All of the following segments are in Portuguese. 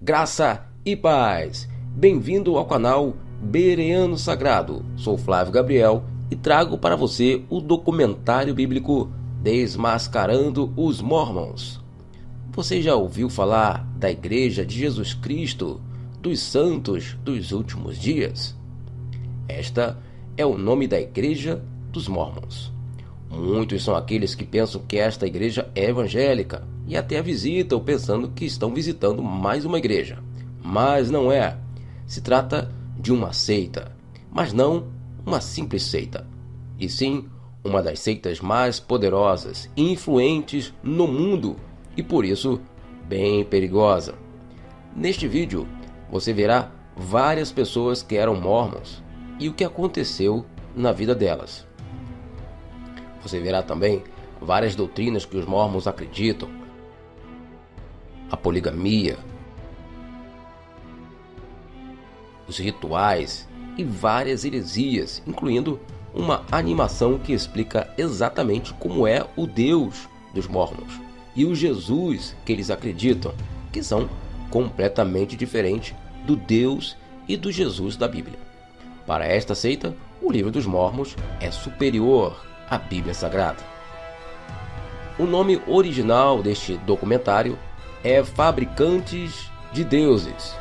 Graça e paz! Bem-vindo ao canal Bereano Sagrado. Sou Flávio Gabriel e trago para você o documentário bíblico Desmascarando os Mormons. Você já ouviu falar da Igreja de Jesus Cristo dos Santos dos Últimos Dias? Esta é o nome da Igreja dos Mormons. Muitos são aqueles que pensam que esta igreja é evangélica e até a visitam pensando que estão visitando mais uma igreja. Mas não é. Se trata de uma seita, mas não uma simples seita, e sim uma das seitas mais poderosas e influentes no mundo e por isso bem perigosa. Neste vídeo você verá várias pessoas que eram mormons e o que aconteceu na vida delas. Você verá também várias doutrinas que os mormons acreditam, a poligamia, os rituais e várias heresias, incluindo uma animação que explica exatamente como é o Deus dos mormons e o Jesus que eles acreditam, que são completamente diferentes do Deus e do Jesus da Bíblia. Para esta seita, o livro dos mormons é superior à Bíblia Sagrada. O nome original deste documentário é Fabricantes de Deuses.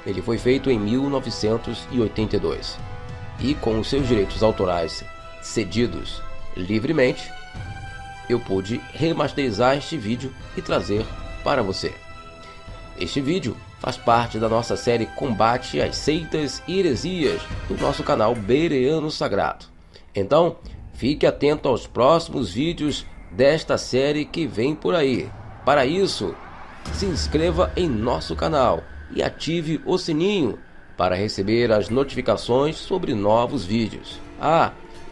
Ele foi feito em 1982 e, com os seus direitos autorais cedidos livremente, eu pude remasterizar este vídeo e trazer para você. Este vídeo faz parte da nossa série Combate às Seitas e Heresias do nosso canal Bereano Sagrado. Então, fique atento aos próximos vídeos desta série que vem por aí. Para isso, se inscreva em nosso canal e ative o sininho para receber as notificações sobre novos vídeos.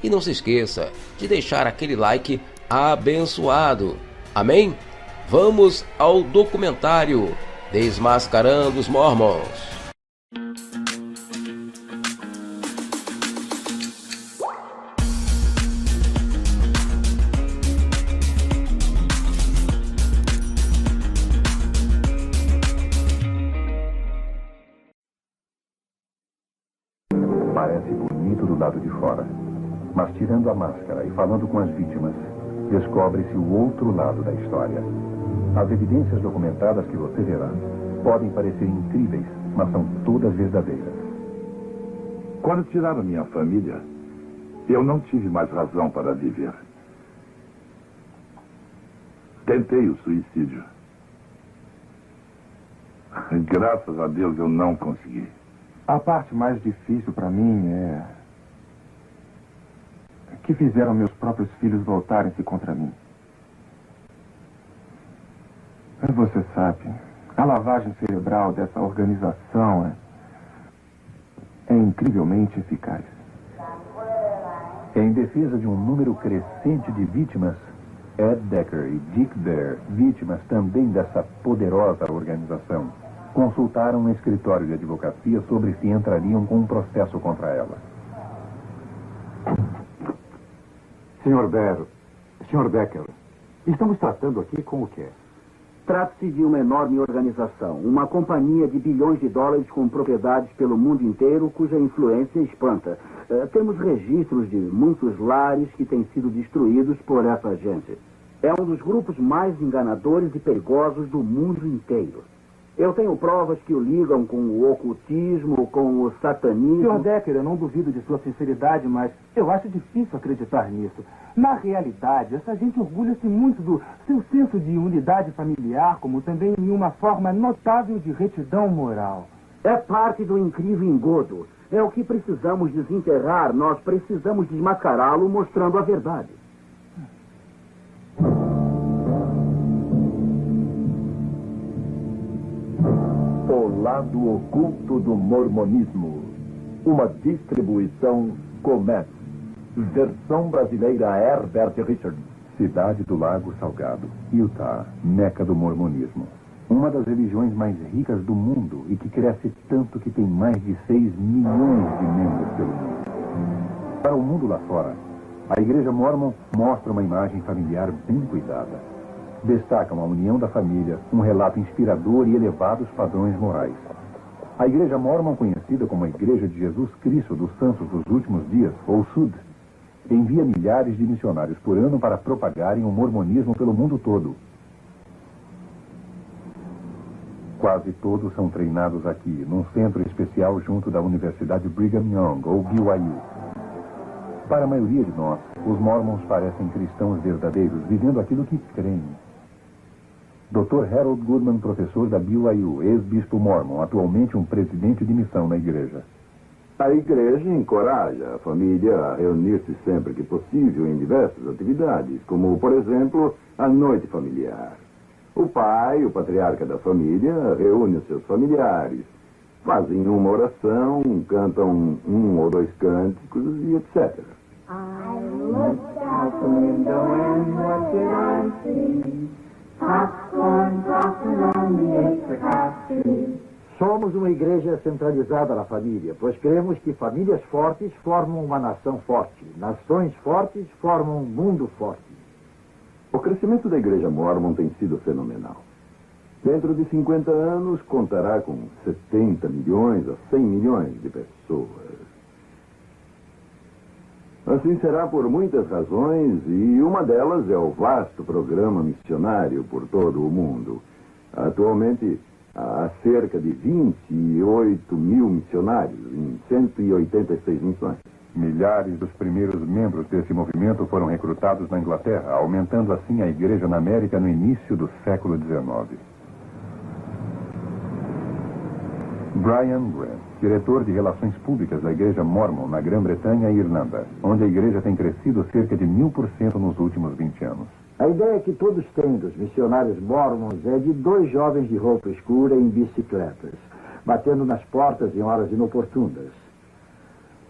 E não se esqueça de deixar aquele like abençoado. Amém? Vamos ao documentário Desmascarando os Mormons. Parece bonito do lado de fora, mas tirando a máscara e falando com as vítimas, descobre-se o outro lado da história. As evidências documentadas que você verá podem parecer incríveis, mas são todas verdadeiras. Quando tiraram minha família, eu não tive mais razão para viver. Tentei o suicídio. Graças a Deus eu não consegui. A parte mais difícil para mim é que fizeram meus próprios filhos voltarem-se contra mim. Você sabe, a lavagem cerebral dessa organização é incrivelmente eficaz. Em defesa de um número crescente de vítimas, Ed Decker e Dick Bear, vítimas também dessa poderosa organização, consultaram um escritório de advocacia sobre se entrariam com um processo contra ela. Sr. Bear, Sr. Decker, estamos tratando aqui com o quê? Trata-se de uma enorme organização, uma companhia de bilhões de dólares com propriedades pelo mundo inteiro, cuja influência espanta. Temos registros de muitos lares que têm sido destruídos por essa gente. É um dos grupos mais enganadores e perigosos do mundo inteiro. Eu tenho provas que o ligam com o ocultismo, com o satanismo... Sr. Decker, eu não duvido de sua sinceridade, mas eu acho difícil acreditar nisso. Na realidade, essa gente orgulha-se muito do seu senso de unidade familiar, como também em uma forma notável de retidão moral. É parte do incrível engodo. É o que precisamos desenterrar. Nós precisamos desmascará-lo mostrando a verdade. O lado oculto do mormonismo. Uma distribuição Comex. Versão brasileira Herbert Richards. Cidade do Lago Salgado, Utah, meca do mormonismo. Uma das religiões mais ricas do mundo e que cresce tanto que tem mais de 6 milhões de membros pelo mundo. Para o mundo lá fora, a Igreja Mormon mostra uma imagem familiar bem cuidada. Destacam a união da família, um relato inspirador e elevados padrões morais. A Igreja Mórmon, conhecida como a Igreja de Jesus Cristo dos Santos dos Últimos Dias, ou SUD, envia milhares de missionários por ano para propagarem o mormonismo pelo mundo todo. Quase todos são treinados aqui, num centro especial junto da Universidade Brigham Young, ou BYU. Para a maioria de nós, os Mormons parecem cristãos verdadeiros, vivendo aquilo que creem. Dr. Harold Goodman, professor da BYU, ex-bispo Mormon, atualmente um presidente de missão na igreja. A igreja encoraja a família a reunir-se sempre que possível em diversas atividades, como, por exemplo, a noite familiar. O pai, o patriarca da família, reúne os seus familiares, fazem uma oração, cantam um ou dois cânticos e etc. I looked out the window and what did I see? Popcorn dropping on the apricot tree. Somos uma igreja centralizada na família, pois cremos que famílias fortes formam uma nação forte. Nações fortes formam um mundo forte. O crescimento da Igreja Mórmon tem sido fenomenal. Dentro de 50 anos, contará com 70 milhões a 100 milhões de pessoas. Assim será por muitas razões, e uma delas é o vasto programa missionário por todo o mundo. Atualmente, há cerca de 28 mil missionários em 186 missões. Milhares dos primeiros membros desse movimento foram recrutados na Inglaterra, aumentando assim a igreja na América no início do século XIX. Brian Grant, diretor de Relações Públicas da Igreja Mormon na Grã-Bretanha e Irlanda, onde a igreja tem crescido cerca de 1000% nos últimos 20 anos. A ideia que todos têm dos missionários mormons é de dois jovens de roupa escura em bicicletas, batendo nas portas em horas inoportunas.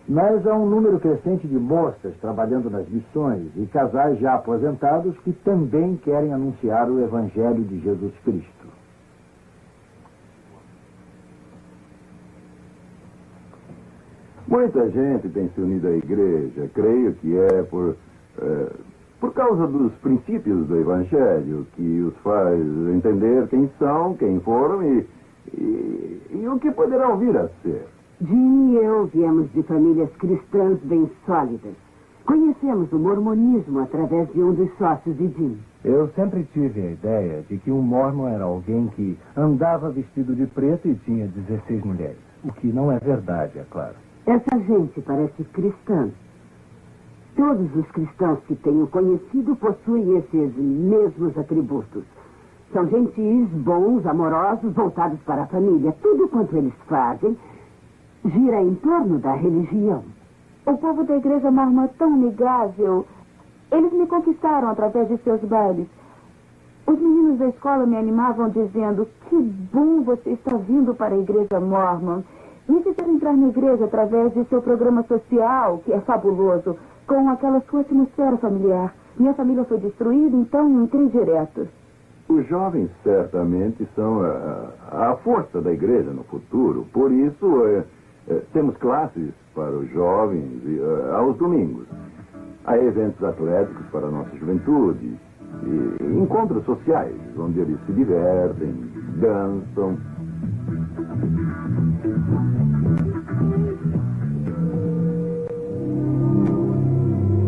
Mas há um número crescente de moças trabalhando nas missões e casais já aposentados que também querem anunciar o Evangelho de Jesus Cristo. Muita gente tem se unido à igreja, creio que é por causa dos princípios do Evangelho, que os faz entender quem são, quem foram e o que poderão vir a ser. Jim e eu viemos de famílias cristãs bem sólidas. Conhecemos o mormonismo através de um dos sócios de Jim. Eu sempre tive a ideia de que um mormon era alguém que andava vestido de preto e tinha 16 mulheres. O que não é verdade, é claro. Essa gente parece cristã. Todos os cristãos que tenho conhecido possuem esses mesmos atributos. São gentis, bons, amorosos, voltados para a família. Tudo quanto eles fazem gira em torno da religião. O povo da igreja mormon é tão amigável. Eles me conquistaram através de seus bailes. Os meninos da escola me animavam dizendo: que bom você está vindo para a igreja mormon. Me fizeram entrar na igreja através de seu programa social, que é fabuloso, com aquela sua atmosfera familiar. Minha família foi destruída, então entrei direto. Os jovens certamente são a força da igreja no futuro. Por isso, temos classes para os jovens aos domingos. Há eventos atléticos para a nossa juventude. E encontros sociais, onde eles se divertem, dançam.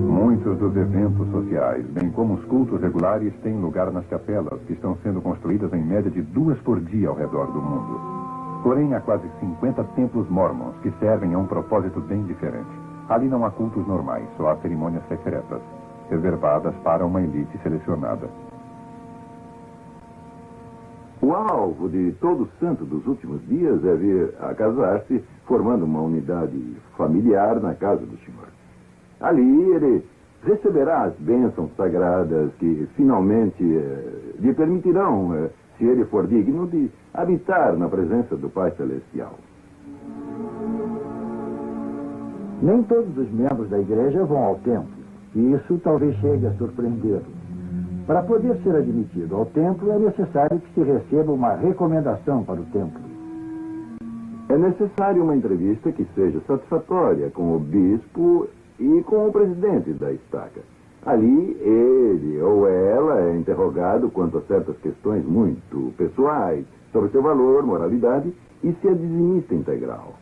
Muitos dos eventos sociais, bem como os cultos regulares, têm lugar nas capelas, que estão sendo construídas em média de 2 por dia ao redor do mundo. Porém, há quase 50 templos mormons que servem a um propósito bem diferente. Ali não há cultos normais, só há cerimônias secretas, reservadas para uma elite selecionada. O alvo de todo santo dos últimos dias é vir a casar-se, formando uma unidade familiar na casa do Senhor. Ali ele receberá as bênçãos sagradas que finalmente lhe permitirão, se ele for digno, de habitar na presença do Pai Celestial. Nem todos os membros da igreja vão ao templo, e isso talvez chegue a surpreendê-lo. Para poder ser admitido ao templo, é necessário que se receba uma recomendação para o templo. É necessário uma entrevista que seja satisfatória com o bispo e com o presidente da estaca. Ali, ele ou ela é interrogado quanto a certas questões muito pessoais, sobre seu valor, moralidade e se é dizimista integral.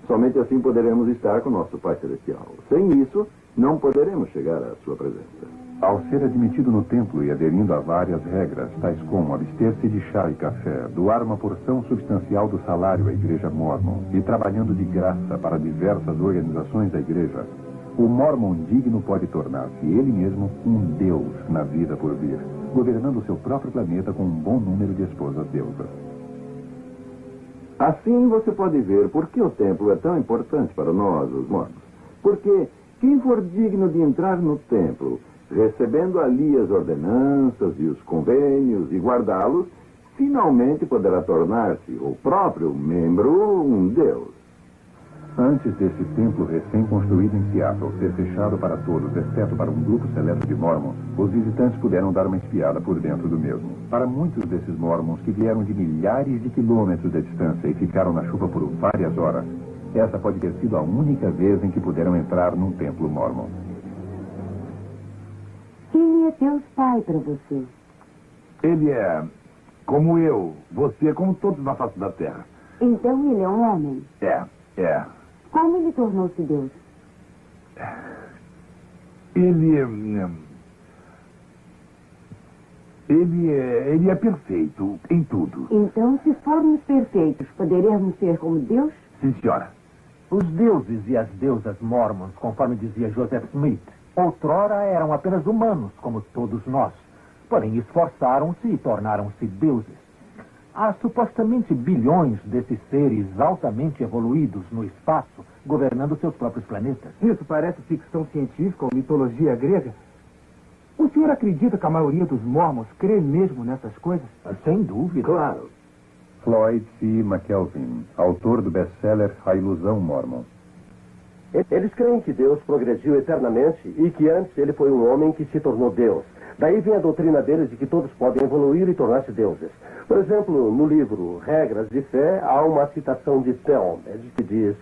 Somente assim poderemos estar com nosso Pai Celestial. Sem isso, não poderemos chegar à sua presença. Ao ser admitido no templo e aderindo a várias regras, tais como abster-se de chá e café, doar uma porção substancial do salário à Igreja Mórmon e trabalhando de graça para diversas organizações da Igreja, o Mórmon digno pode tornar-se ele mesmo um deus na vida por vir, governando o seu próprio planeta com um bom número de esposas deusas. Assim você pode ver por que o templo é tão importante para nós, os mormons. Porque quem for digno de entrar no templo, recebendo ali as ordenanças e os convênios e guardá-los, finalmente poderá tornar-se o próprio membro um deus. Antes desse templo recém-construído em Seattle ser fechado para todos, exceto para um grupo seleto de mormons, os visitantes puderam dar uma espiada por dentro do mesmo. Para muitos desses mormons que vieram de milhares de quilômetros de distância e ficaram na chuva por várias horas, essa pode ter sido a única vez em que puderam entrar num templo mormon. Quem é Deus Pai para você? Ele é como eu, você, como todos na face da Terra. Então ele é um homem? É. Como ele tornou-se Deus? Ele é perfeito em tudo. Então, se formos perfeitos, poderemos ser como Deus? Sim, senhora. Os deuses e as deusas mormons, conforme dizia Joseph Smith, outrora eram apenas humanos, como todos nós. Porém, esforçaram-se e tornaram-se deuses. Há supostamente bilhões desses seres altamente evoluídos no espaço, governando seus próprios planetas. Isso parece ficção científica ou mitologia grega. O senhor acredita que a maioria dos mormons crê mesmo nessas coisas? Sem dúvida. Claro. Floyd C. McKelvin, autor do best-seller A Ilusão Mormon. Eles creem que Deus progrediu eternamente e que antes ele foi um homem que se tornou Deus. Daí vem a doutrina deles de que todos podem evoluir e tornar-se deuses. Por exemplo, no livro Regras de Fé, há uma citação de Talmud que diz: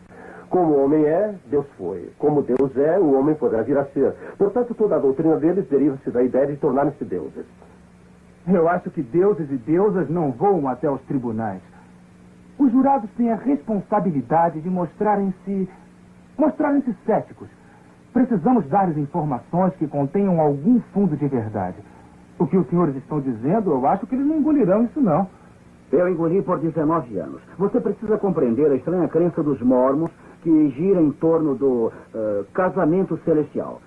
como o homem é, Deus foi. Como Deus é, o homem poderá vir a ser. Portanto, toda a doutrina deles deriva-se da ideia de tornarem-se deuses. Eu acho que deuses e deusas não voam até os tribunais. Os jurados têm a responsabilidade de mostrarem-se céticos. Precisamos dar-lhes informações que contenham algum fundo de verdade. O que os senhores estão dizendo, eu acho que eles não engolirão isso, não. Eu engoli por 19 anos. Você precisa compreender a estranha crença dos mormons que gira em torno do casamento celestial.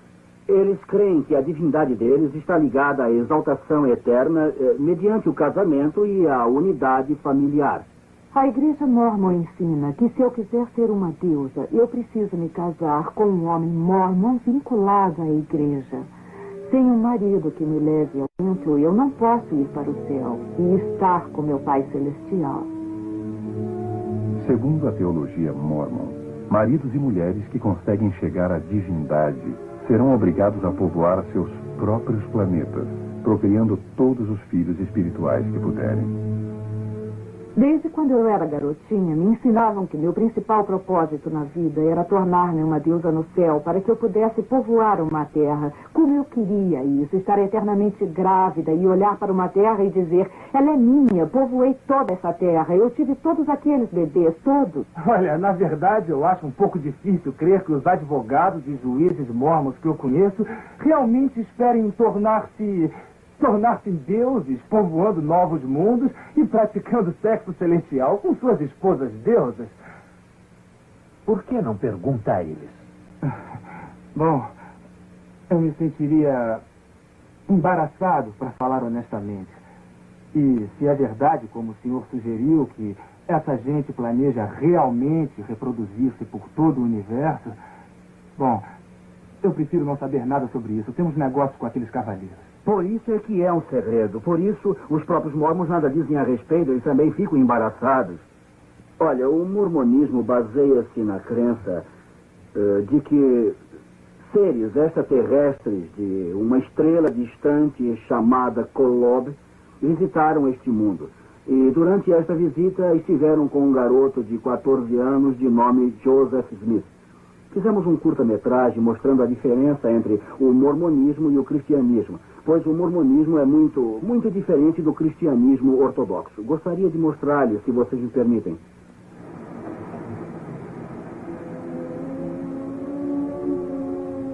Eles creem que a divindade deles está ligada à exaltação eterna mediante o casamento e a unidade familiar. A igreja mormon ensina que se eu quiser ser uma deusa, eu preciso me casar com um homem mormon vinculado à igreja. Sem um marido que me leve ao templo, eu não posso ir para o céu e estar com meu Pai Celestial. Segundo a teologia mormon, maridos e mulheres que conseguem chegar à divindade serão obrigados a povoar seus próprios planetas, procriando todos os filhos espirituais que puderem. Desde quando eu era garotinha, me ensinavam que meu principal propósito na vida era tornar-me uma deusa no céu para que eu pudesse povoar uma terra. Como eu queria isso, estar eternamente grávida e olhar para uma terra e dizer: ela é minha, povoei toda essa terra, eu tive todos aqueles bebês, todos. Olha, na verdade, eu acho um pouco difícil crer que os advogados e juízes mormons que eu conheço realmente esperem tornar-se deuses, povoando novos mundos e praticando sexo celestial com suas esposas deusas. Por que não pergunta a eles? Bom, eu me sentiria embaraçado, para falar honestamente. E se é verdade, como o senhor sugeriu, que essa gente planeja realmente reproduzir-se por todo o universo, bom, eu prefiro não saber nada sobre isso. Temos negócio com aqueles cavaleiros. Por isso é que é um segredo. Por isso, os próprios mormons nada dizem a respeito. Eles também ficam embaraçados. Olha, o mormonismo baseia-se na crença de que seres extraterrestres de uma estrela distante chamada Kolob visitaram este mundo. E durante esta visita estiveram com um garoto de 14 anos de nome Joseph Smith. Fizemos um curta-metragem mostrando a diferença entre o mormonismo e o cristianismo, pois o mormonismo é muito diferente do cristianismo ortodoxo. Gostaria de mostrar-lhe, se vocês me permitem.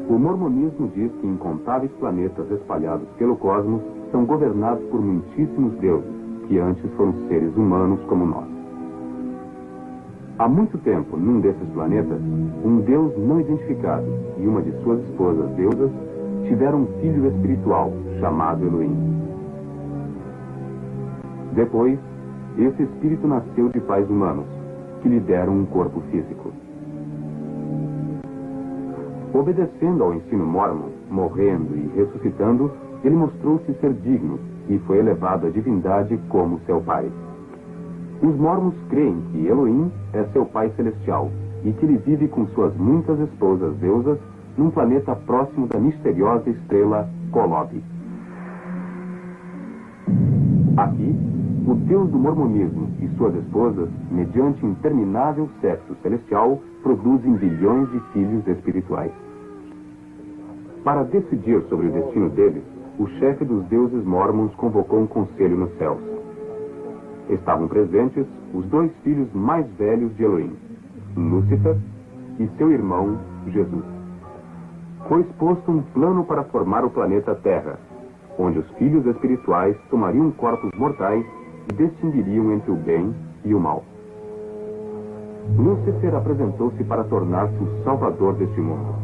O mormonismo diz que incontáveis planetas espalhados pelo cosmos são governados por muitíssimos deuses, que antes foram seres humanos como nós. Há muito tempo, num desses planetas, um deus não identificado e uma de suas esposas deusas tiveram um filho espiritual chamado Elohim. Depois, esse espírito nasceu de pais humanos, que lhe deram um corpo físico. Obedecendo ao ensino mórmon, morrendo e ressuscitando, ele mostrou-se ser digno e foi elevado à divindade como seu pai. Os mormons creem que Elohim é seu pai celestial e que ele vive com suas muitas esposas deusas num planeta próximo da misteriosa estrela Kolob. Aqui, o deus do mormonismo e suas esposas, mediante interminável sexo celestial, produzem bilhões de filhos espirituais. Para decidir sobre o destino deles, o chefe dos deuses mormons convocou um conselho nos céus. Estavam presentes os dois filhos mais velhos de Elohim, Lúcifer e seu irmão Jesus. Foi exposto um plano para formar o planeta Terra, onde os filhos espirituais tomariam corpos mortais e distinguiriam entre o bem e o mal. Lúcifer apresentou-se para tornar-se o salvador deste mundo.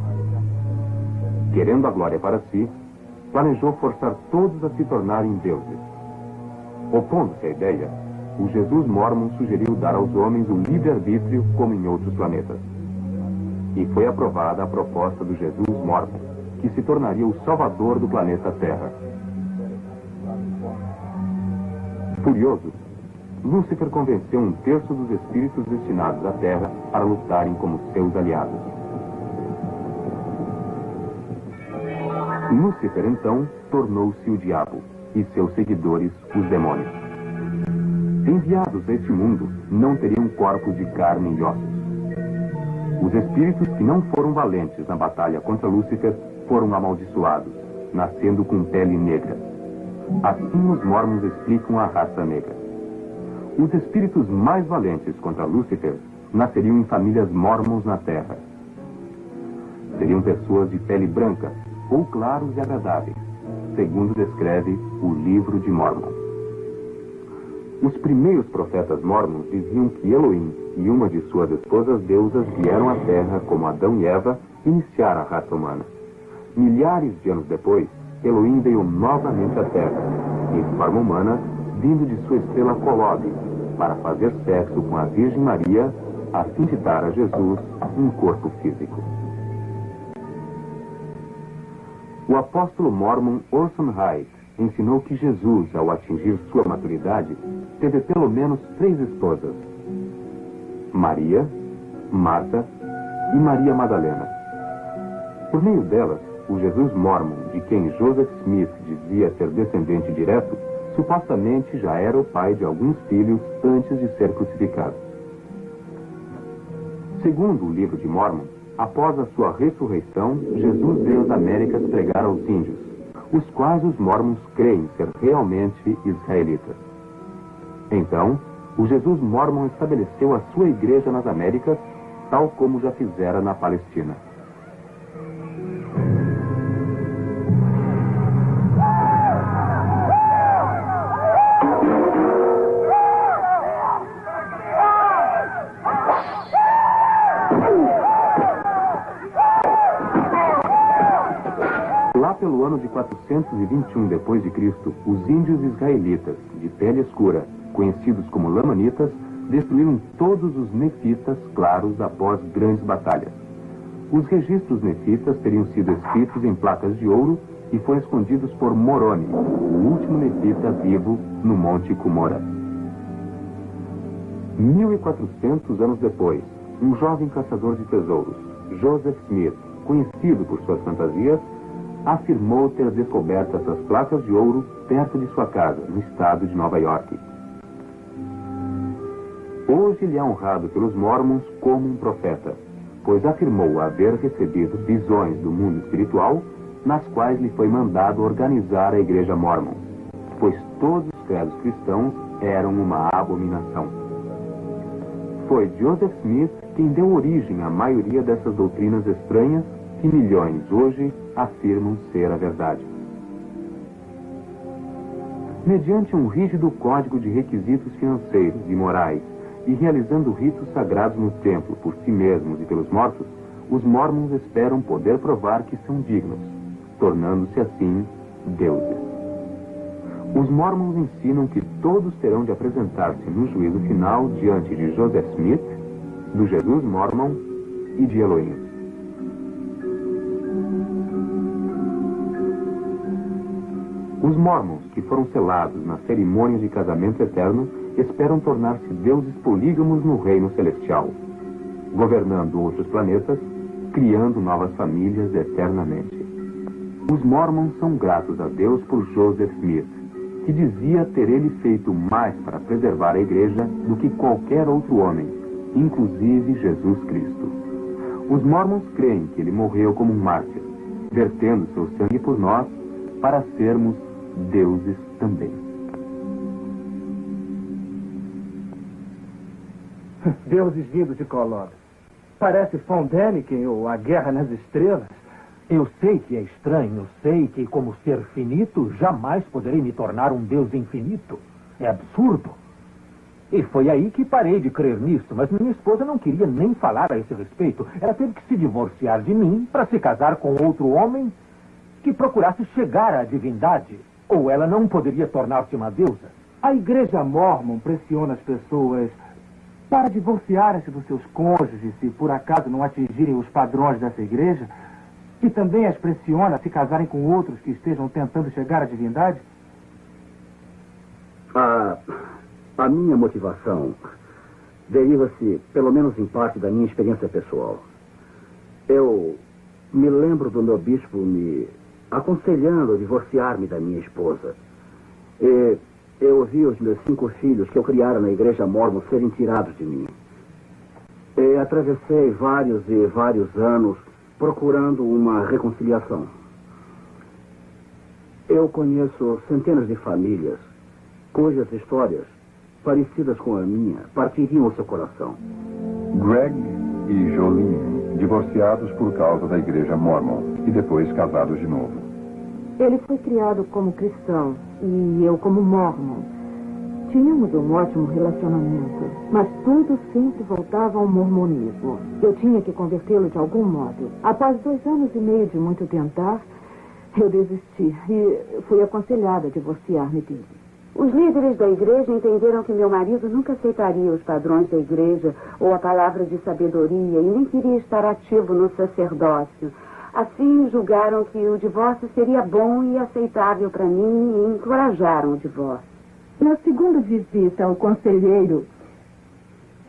Querendo a glória para si, planejou forçar todos a se tornarem deuses. Opondo-se à ideia, o Jesus Mormon sugeriu dar aos homens o livre-arbítrio como em outros planetas. E foi aprovada a proposta do Jesus Mormon, que se tornaria o salvador do planeta Terra. Furioso, Lúcifer convenceu um terço dos espíritos destinados à Terra para lutarem como seus aliados. Lúcifer, então, tornou-se o diabo e seus seguidores os demônios. Enviados a este mundo, não teriam corpos de carne e ossos. Os espíritos que não foram valentes na batalha contra Lúcifer foram amaldiçoados, nascendo com pele negra. Assim os mormons explicam a raça negra. Os espíritos mais valentes contra Lúcifer nasceriam em famílias mormons na Terra. Seriam pessoas de pele branca, ou claros e agradáveis, segundo descreve o Livro de Mormon. Os primeiros profetas mormons diziam que Elohim e uma de suas esposas deusas vieram à Terra como Adão e Eva iniciar a raça humana. Milhares de anos depois, Elohim veio novamente à Terra, em forma humana, vindo de sua estrela Kolob, para fazer sexo com a Virgem Maria, a fim de dar a Jesus um corpo físico. O apóstolo mormon Orson Hyde ensinou que Jesus, ao atingir sua maturidade, teve pelo menos 3 esposas: Maria, Marta e Maria Madalena. Por meio delas, o Jesus mormon, de quem Joseph Smith dizia ser descendente direto, supostamente já era o pai de alguns filhos antes de ser crucificado. Segundo o Livro de Mormon, após a sua ressurreição, Jesus veio às Américas pregar aos índios, os quais os mormons creem ser realmente israelitas. Então, o Jesus mormon estabeleceu a sua igreja nas Américas, tal como já fizera na Palestina. Pelo ano de 421 d.C., os índios israelitas, de pele escura, conhecidos como lamanitas, destruíram todos os nefitas claros após grandes batalhas. Os registros nefitas teriam sido escritos em placas de ouro e foram escondidos por Moroni, o último nefita vivo no Monte Cumorah. 1400 anos depois, um jovem caçador de tesouros, Joseph Smith, conhecido por suas fantasias, afirmou ter descoberto essas placas de ouro perto de sua casa, no estado de Nova York. Hoje ele é honrado pelos mormons como um profeta, pois afirmou haver recebido visões do mundo espiritual, nas quais lhe foi mandado organizar a Igreja Mórmon, pois todos os credos cristãos eram uma abominação. Foi Joseph Smith quem deu origem à maioria dessas doutrinas estranhas que milhões hoje afirmam ser a verdade. Mediante um rígido código de requisitos financeiros e morais, e realizando ritos sagrados no templo por si mesmos e pelos mortos, os Mormons esperam poder provar que são dignos, tornando-se assim deuses. Os Mormons ensinam que todos terão de apresentar-se no juízo final diante de Joseph Smith, do Jesus Mormon e de Elohim. Os Mormons, que foram selados na cerimônia de casamento eterno, esperam tornar-se deuses polígamos no reino celestial, governando outros planetas, criando novas famílias eternamente. Os Mormons são gratos a Deus por Joseph Smith, que dizia ter ele feito mais para preservar a igreja do que qualquer outro homem, inclusive Jesus Cristo. Os Mormons creem que ele morreu como um mártir, vertendo seu sangue por nós para sermos deuses também. Deuses vindos de Kolob. Parece Von Däniken ou A Guerra nas Estrelas. Eu sei que é estranho, eu sei que, como ser finito, jamais poderei me tornar um Deus infinito. É absurdo. E foi aí que parei de crer nisso, mas minha esposa não queria nem falar a esse respeito. Ela teve que se divorciar de mim para se casar com outro homem que procurasse chegar à divindade. Ou ela não poderia tornar-se uma deusa. A Igreja Mórmon pressiona as pessoas para divorciarem-se dos seus cônjuges se por acaso não atingirem os padrões dessa igreja, e também as pressiona a se casarem com outros que estejam tentando chegar à divindade? A minha motivação deriva-se, pelo menos em parte, da minha experiência pessoal. Eu me lembro do meu bispo me aconselhando a divorciar-me da minha esposa. E eu vi os meus 5 filhos que eu criara na Igreja Mórmon serem tirados de mim. E atravessei vários e vários anos procurando uma reconciliação. Eu conheço centenas de famílias cujas histórias, parecidas com a minha, partiriam o seu coração. Greg e Jolene, divorciados por causa da Igreja Mórmon e depois casados de novo. Ele foi criado como cristão e eu como mórmon. Tínhamos um ótimo relacionamento, mas tudo sempre voltava ao mormonismo. Eu tinha que convertê-lo de algum modo. Após 2 anos e meio de muito tentar, eu desisti e fui aconselhada a divorciar-me dele. Os líderes da igreja entenderam que meu marido nunca aceitaria os padrões da igreja ou a palavra de sabedoria e nem queria estar ativo no sacerdócio. Assim, julgaram que o divórcio seria bom e aceitável para mim e encorajaram o divórcio. Na segunda visita ao conselheiro,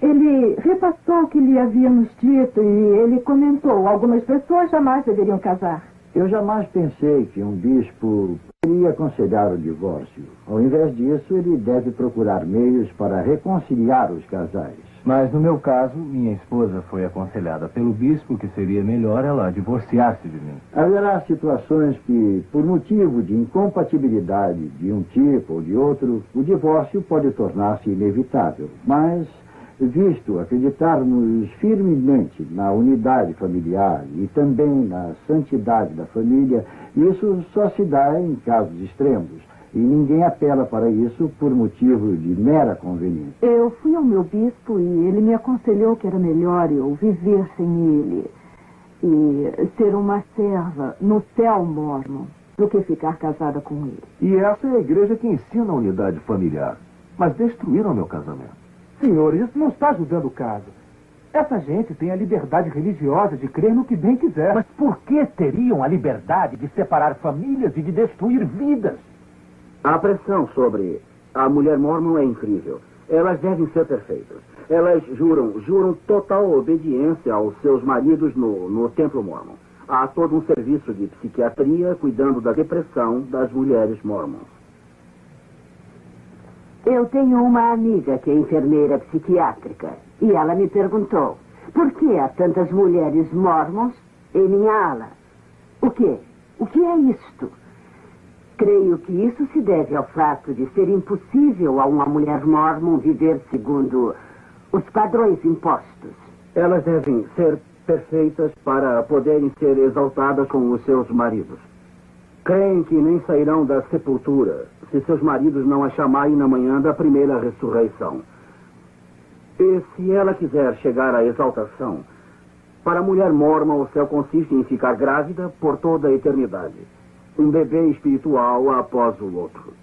ele repassou o que lhe havíamos dito e ele comentou: algumas pessoas jamais deveriam casar. Eu jamais pensei que um bispo iria aconselhar o divórcio. Ao invés disso, ele deve procurar meios para reconciliar os casais. Mas no meu caso, minha esposa foi aconselhada pelo bispo que seria melhor ela divorciar-se de mim. Haverá situações que, por motivo de incompatibilidade de um tipo ou de outro, o divórcio pode tornar-se inevitável. Mas, visto acreditarmos firmemente na unidade familiar e também na santidade da família, isso só se dá em casos extremos. E ninguém apela para isso por motivo de mera conveniência. Eu fui ao meu bispo e ele me aconselhou que era melhor eu viver sem ele e ser uma serva no céu mórmon do que ficar casada com ele. E essa é a igreja que ensina a unidade familiar. Mas destruíram meu casamento. Senhor, isso não está ajudando o caso. Essa gente tem a liberdade religiosa de crer no que bem quiser. Mas por que teriam a liberdade de separar famílias e de destruir vidas? A pressão sobre a mulher mórmon é incrível. Elas devem ser perfeitas. Elas juram total obediência aos seus maridos no templo mórmon. Há todo um serviço de psiquiatria cuidando da depressão das mulheres mórmons. Eu tenho uma amiga que é enfermeira psiquiátrica e ela me perguntou: Por que há tantas mulheres mormons em minha ala? O quê? O que é isto? Creio que isso se deve ao fato de ser impossível a uma mulher mormon viver segundo os padrões impostos. Elas devem ser perfeitas para poderem ser exaltadas com os seus maridos. Creem que nem sairão da sepultura se seus maridos não a chamarem na manhã da primeira ressurreição. E se ela quiser chegar à exaltação, para a mulher mormon o céu consiste em ficar grávida por toda a eternidade. Um bebê espiritual após o outro.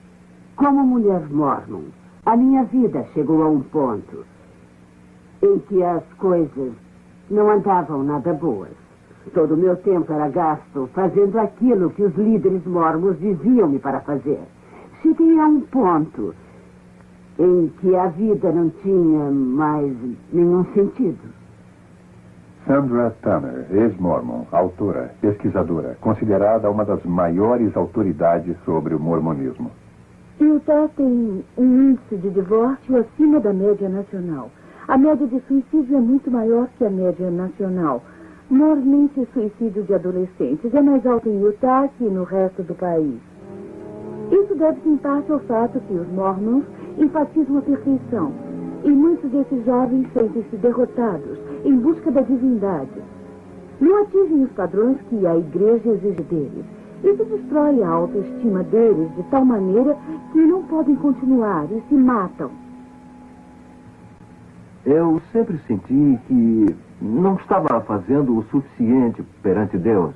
Como mulher mormon, a minha vida chegou a um ponto em que as coisas não andavam nada boas. Todo o meu tempo era gasto fazendo aquilo que os líderes mormons diziam-me para fazer. Cheguei a um ponto em que a vida não tinha mais nenhum sentido. Sandra Tanner, ex-mormon, autora, pesquisadora, considerada uma das maiores autoridades sobre o mormonismo. Utah tem um índice de divórcio acima da média nacional. A média de suicídio é muito maior que a média nacional. Normalmente, o suicídio de adolescentes é mais alto em Utah que no resto do país. Isso deve-se em parte ao fato que os mormons enfatizam a perfeição. E muitos desses jovens sentem-se derrotados em busca da divindade. Não atingem os padrões que a igreja exige deles. Isso destrói a autoestima deles de tal maneira que não podem continuar e se matam. Eu sempre senti que não estava fazendo o suficiente perante Deus.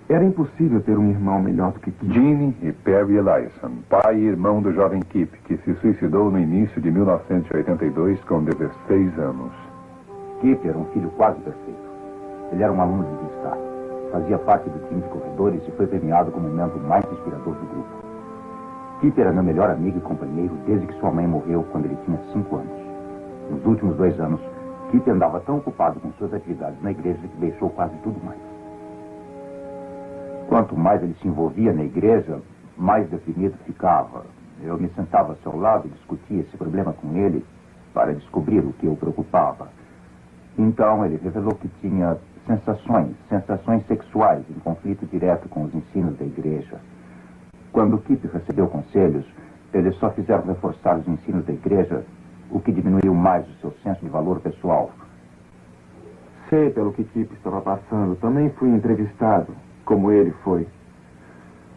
Era impossível ter um irmão melhor do que Kip. Gene e Perry Eliason, pai e irmão do jovem Kip, que se suicidou no início de 1982 com 16 anos. Kip era um filho quase perfeito. Ele era um aluno de destaque. Fazia parte do time de corredores e foi premiado como o membro mais inspirador do grupo. Kip era meu melhor amigo e companheiro desde que sua mãe morreu quando ele tinha 5 anos. Nos últimos 2 anos, Kip andava tão ocupado com suas atividades na igreja que deixou quase tudo mais. Quanto mais ele se envolvia na igreja, mais deprimido ficava. Eu me sentava ao seu lado e discutia esse problema com ele para descobrir o que o preocupava. Então ele revelou que tinha sensações sexuais em conflito direto com os ensinos da igreja. Quando Kip recebeu conselhos, eles só fizeram reforçar os ensinos da igreja, o que diminuiu mais o seu senso de valor pessoal. Sei pelo que Kip estava passando. Também fui entrevistado, como ele foi.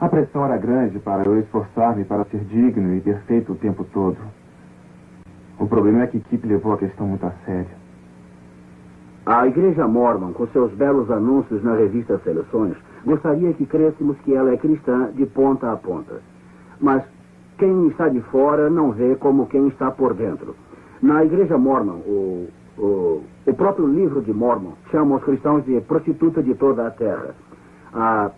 A pressão era grande para eu esforçar-me para ser digno e perfeito o tempo todo. O problema é que Kip levou a questão muito a sério. A Igreja Mormon, com seus belos anúncios na revista Seleções, gostaria que crêssemos que ela é cristã de ponta a ponta. Mas quem está de fora não vê como quem está por dentro. Na Igreja Mormon, o próprio livro de Mormon chama os cristãos de prostituta de toda a terra. A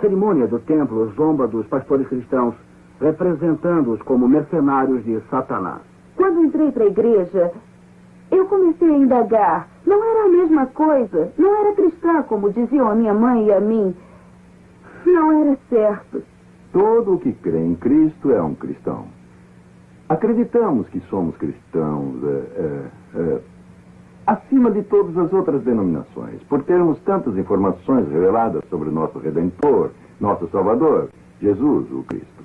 cerimônia do templo zomba dos pastores cristãos, representando-os como mercenários de Satanás. Quando entrei para a igreja, eu comecei a indagar. Não era a mesma coisa. Não era cristã, como diziam a minha mãe e a mim. Não era certo. Todo o que crê em Cristo é um cristão. Acreditamos que somos cristãos acima de todas as outras denominações, por termos tantas informações reveladas sobre o nosso Redentor, nosso Salvador, Jesus, o Cristo.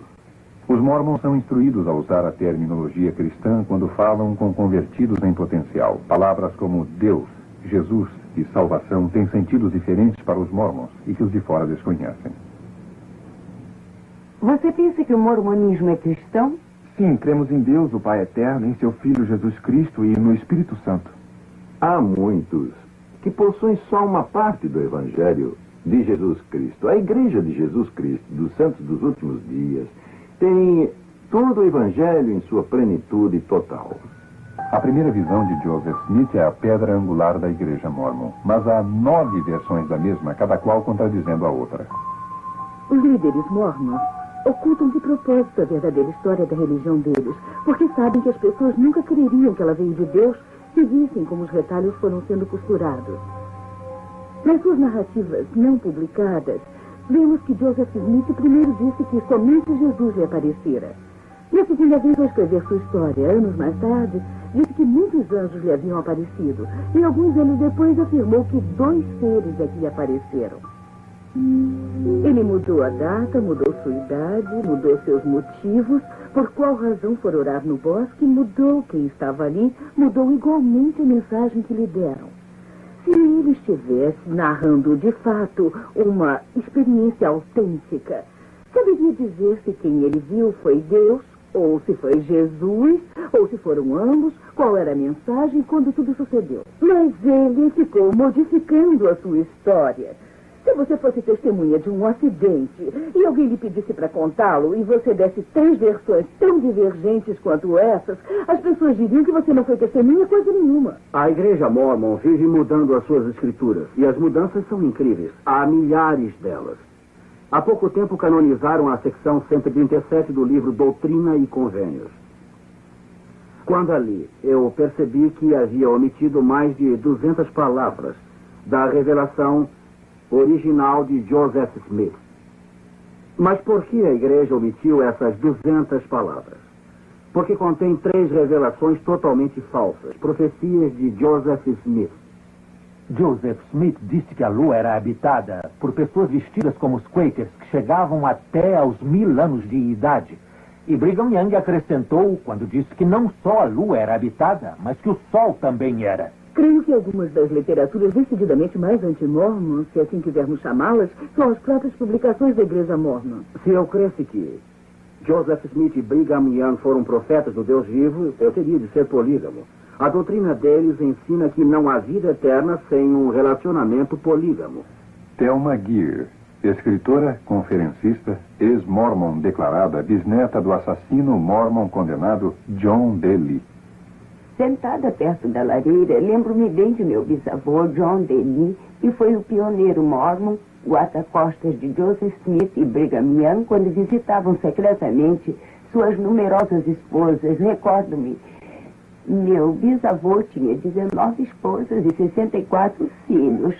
Os mormons são instruídos a usar a terminologia cristã quando falam com convertidos em potencial. Palavras como Deus, Jesus e salvação têm sentidos diferentes para os mormons e que os de fora desconhecem. Você pensa que o mormonismo é cristão? Sim, cremos em Deus, o Pai Eterno, em seu Filho Jesus Cristo e no Espírito Santo. Há muitos que possuem só uma parte do Evangelho de Jesus Cristo. A Igreja de Jesus Cristo, dos Santos dos Últimos Dias, tem todo o Evangelho em sua plenitude total. A primeira visão de Joseph Smith é a pedra angular da Igreja Mormon, mas há 9 versões da mesma, cada qual contradizendo a outra. Os líderes mormons ocultam de propósito a verdadeira história da religião deles, porque sabem que as pessoas nunca creriam que ela veio de Deus se vissem como os retalhos foram sendo costurados. Nas suas narrativas não publicadas, vemos que Joseph Smith primeiro disse que somente Jesus lhe aparecera. E a segunda vez ao escrever sua história, anos mais tarde, disse que muitos anjos lhe haviam aparecido. E alguns anos depois afirmou que 2 seres é que lhe apareceram. Ele mudou a data, mudou sua idade, mudou seus motivos, por qual razão for orar no bosque, mudou quem estava ali, mudou igualmente a mensagem que lhe deram. Se ele estivesse narrando de fato uma experiência autêntica, saberia dizer se quem ele viu foi Deus, ou se foi Jesus, ou se foram ambos, qual era a mensagem quando tudo sucedeu. Mas ele ficou modificando a sua história. Se você fosse testemunha de um acidente e alguém lhe pedisse para contá-lo e você desse 3 versões tão divergentes quanto essas, as pessoas diriam que você não foi testemunha coisa nenhuma. A Igreja Mórmon vive mudando as suas escrituras e as mudanças são incríveis. Há milhares delas. Há pouco tempo canonizaram a secção 137 do livro Doutrina e Convênios. Quando ali, eu percebi que havia omitido mais de 200 palavras da revelação original de Joseph Smith. Mas por que a igreja omitiu essas 200 palavras? Porque contém 3 revelações totalmente falsas, profecias de Joseph Smith. Joseph Smith disse que a Lua era habitada por pessoas vestidas como os Quakers, que chegavam até aos 1000 anos de idade. E Brigham Young acrescentou quando disse que não só a Lua era habitada, mas que o Sol também era. Creio que algumas das literaturas decididamente mais anti-mormons, se assim quisermos chamá-las, são as próprias publicações da Igreja Mormon. Se eu cresce que Joseph Smith e Brigham Young foram profetas do Deus vivo, eu teria de ser polígamo. A doutrina deles ensina que não há vida eterna sem um relacionamento polígamo. Thelma Gear, escritora, conferencista, ex-mormon declarada, bisneta do assassino mormon condenado John D. Lee. Sentada perto da lareira, lembro-me bem de meu bisavô, John D. Lee, que foi o pioneiro mormon, guarda-costas de Joseph Smith e Brigham Young, quando visitavam secretamente suas numerosas esposas. Recordo-me, meu bisavô tinha 19 esposas e 64 filhos.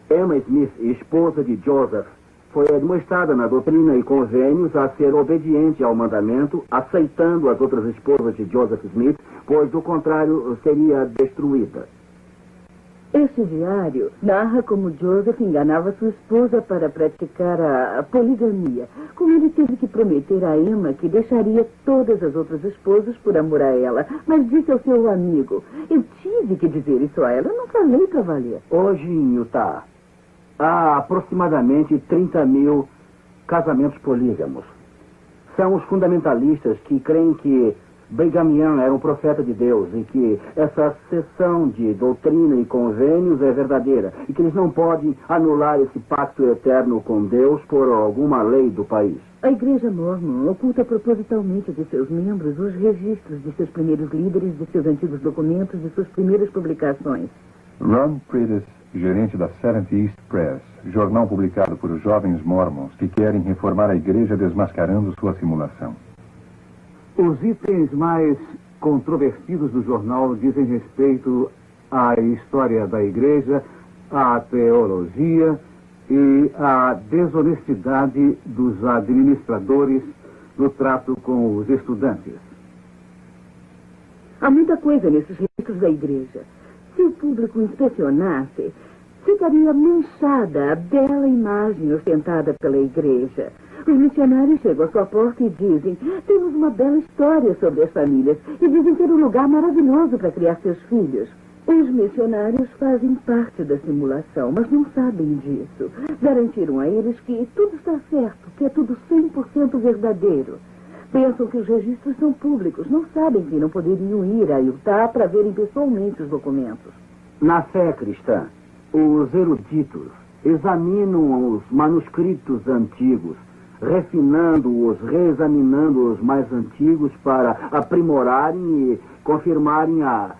Emma Smith, esposa de Joseph, foi admoestada na Doutrina e Convênios a ser obediente ao mandamento, aceitando as outras esposas de Joseph Smith, pois, do contrário, seria destruída. Este diário narra como Joseph enganava sua esposa para praticar a poligamia. Como ele teve que prometer a Emma que deixaria todas as outras esposas por amor a ela, mas disse ao seu amigo: eu tive que dizer isso a ela, eu não falei para valer. Hoje em Utah, há aproximadamente 30.000 casamentos polígamos. São os fundamentalistas que creem que Brigham Young era um profeta de Deus e que essa seção de doutrina e convênios é verdadeira e que eles não podem anular esse pacto eterno com Deus por alguma lei do país. A Igreja Mormon oculta propositalmente de seus membros os registros de seus primeiros líderes, de seus antigos documentos, de suas primeiras publicações. Ron Prentice, gerente da Seventh East Press, jornal publicado por jovens mormons que querem reformar a igreja desmascarando sua simulação. Os itens mais controvertidos do jornal dizem respeito à história da igreja, à teologia e à desonestidade dos administradores no trato com os estudantes. Há muita coisa nesses livros da igreja. Se o público inspecionasse, ficaria manchada a bela imagem ostentada pela igreja. Os missionários chegam à sua porta e dizem: temos uma bela história sobre as famílias e dizem ter um lugar maravilhoso para criar seus filhos. Os missionários fazem parte da simulação, mas não sabem disso. Garantiram a eles que tudo está certo, que é tudo 100% verdadeiro. Pensam que os registros são públicos, não sabem que não poderiam ir a Utah para verem pessoalmente os documentos. Na fé cristã, os eruditos examinam os manuscritos antigos, refinando-os, reexaminando os mais antigos para aprimorarem e confirmarem a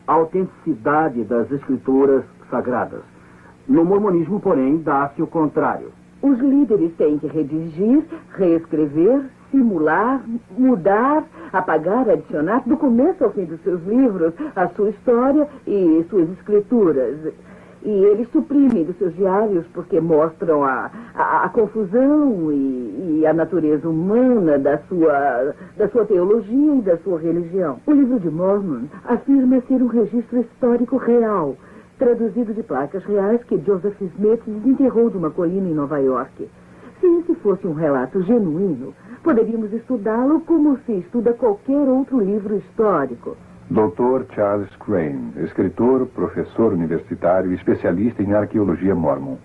autenticidade das escrituras sagradas. No mormonismo, porém, dá-se o contrário. Os líderes têm que redigir, reescrever, simular, mudar, apagar, adicionar, do começo ao fim dos seus livros, a sua história e suas escrituras. E eles suprimem dos seus diários porque mostram a confusão e a natureza humana da sua teologia e da sua religião. O livro de Mormon afirma ser um registro histórico real, traduzido de placas reais que Joseph Smith desenterrou de uma colina em Nova York. Se esse fosse um relato genuíno, poderíamos estudá-lo como se estuda qualquer outro livro histórico. Dr. Charles Crane, escritor, professor universitário e especialista em arqueologia mormon.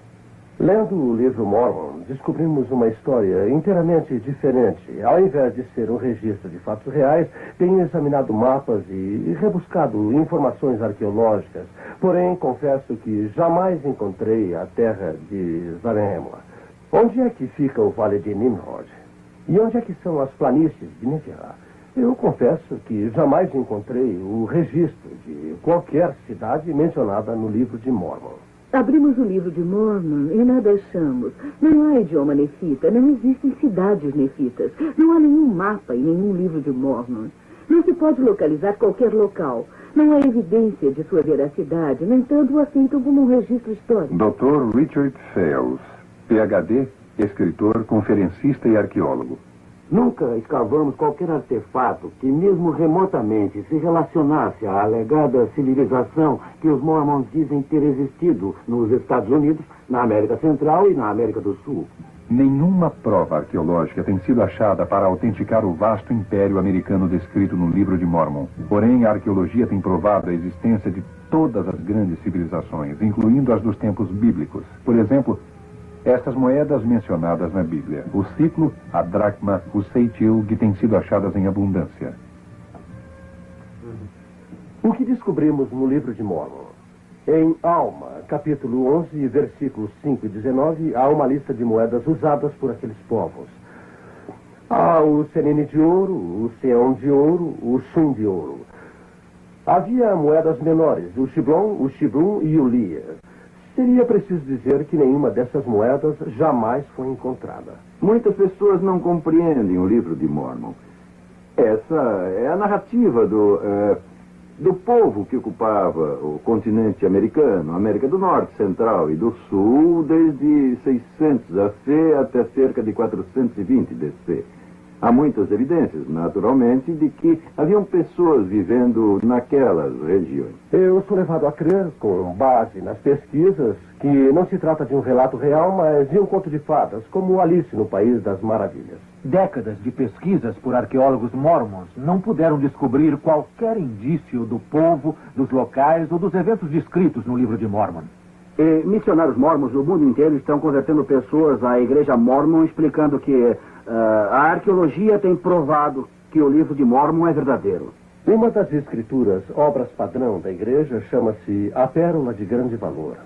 Lendo o livro Mormon, descobrimos uma história inteiramente diferente. Ao invés de ser um registro de fatos reais, tenho examinado mapas e rebuscado informações arqueológicas. Porém, confesso que jamais encontrei a terra de Zarahemla. Onde é que fica o Vale de Nimrod? E onde é que são as planícies de Neferá? Eu confesso que jamais encontrei o registro de qualquer cidade mencionada no livro de Mormon. Abrimos o livro de Mormon e nada achamos. Não há idioma nefita, não existem cidades nefitas. Não há nenhum mapa e nenhum livro de Mormon. Não se pode localizar qualquer local. Não há evidência de sua veracidade. No entanto, o aceitam como um registro histórico. Dr. Richard Fales, PhD, escritor, conferencista e arqueólogo. Nunca escavamos qualquer artefato que, mesmo remotamente, se relacionasse à alegada civilização que os Mormons dizem ter existido nos Estados Unidos, na América Central e na América do Sul. Nenhuma prova arqueológica tem sido achada para autenticar o vasto império americano descrito no livro de Mormon. Porém, a arqueologia tem provado a existência de todas as grandes civilizações, incluindo as dos tempos bíblicos. Por exemplo, estas moedas mencionadas na Bíblia, o ciclo, a dracma, o ceitil, que têm sido achadas em abundância. O que descobrimos no livro de Mormon? Em Alma, capítulo 11, versículos 5 e 19, há uma lista de moedas usadas por aqueles povos. Há o senine de ouro, o seon de ouro, o shum de ouro. Havia moedas menores, o shiblon, o shibrum e o lia. Seria preciso dizer que nenhuma dessas moedas jamais foi encontrada. Muitas pessoas não compreendem o livro de Mormon. Essa é a narrativa do povo que ocupava o continente americano, a América do Norte, Central e do Sul, desde 600 AC até cerca de 420 DC. Há muitas evidências, naturalmente, de que haviam pessoas vivendo naquelas regiões. Eu sou levado a crer, com base nas pesquisas, que não se trata de um relato real, mas de um conto de fadas, como Alice no País das Maravilhas. Décadas de pesquisas por arqueólogos mormons não puderam descobrir qualquer indício do povo, dos locais ou dos eventos descritos no livro de Mormon. E missionários mormons do mundo inteiro estão convertendo pessoas à igreja mormon, explicando que a arqueologia tem provado que o livro de Mormon é verdadeiro. Uma das escrituras, obras padrão da igreja, chama-se A Pérola de Grande Valor.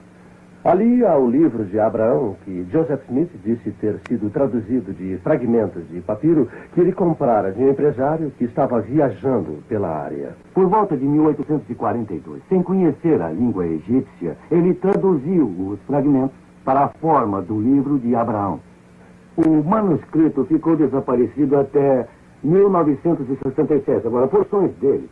Ali há o livro de Abraão, que Joseph Smith disse ter sido traduzido de fragmentos de papiro que ele comprara de um empresário que estava viajando pela área. Por volta de 1842, sem conhecer a língua egípcia, ele traduziu os fragmentos para a forma do livro de Abraão. O manuscrito ficou desaparecido até 1967. Agora, porções dele